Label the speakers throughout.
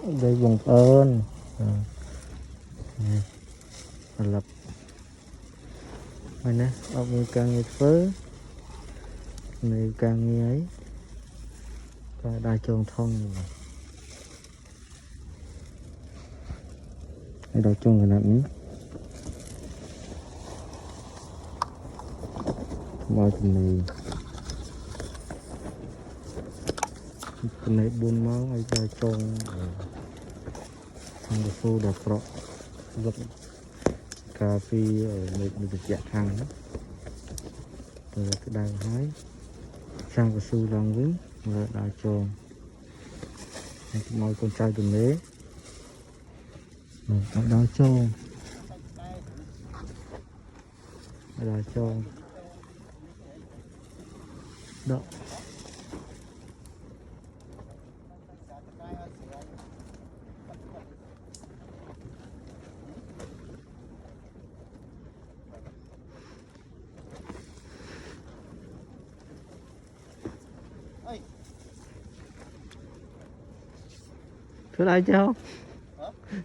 Speaker 1: đây bằng ơn lập này nè ông càng nhiệt phớ này càng như ấy càng đa tròn thông đây đa tròn cái nặng màu này cái này buôn máu hay đa tròn thằng cái phô đập rọ gấp cà phê ở một được dạng hàng đó rồi cái đài hái sang cái su lòng với là đa tròn màu con trai tuần lễ đa tròn đa tròn đó thứ đây chứ không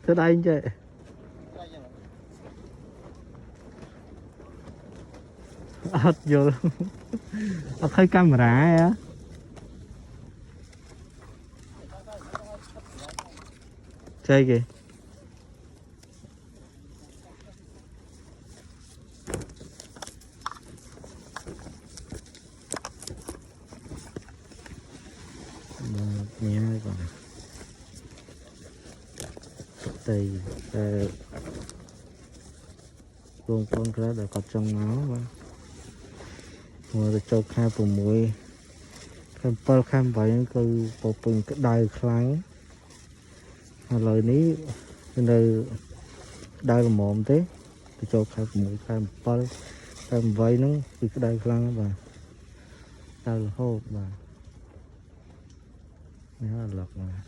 Speaker 1: thứ đây anh chị ớt vô ớt thấy camera á chơi kìa nhé còn tì luôn con ra để cọt trong áo mà rồi cho khai vào mũi khai bao khai vậy cứ bộ phận cái đai kháng lời ní nơi đai là mồm thế thì cho khai vào mũi khai bao khai vậy nó thì cái đai kháng và đai là hô mà nó là lật mà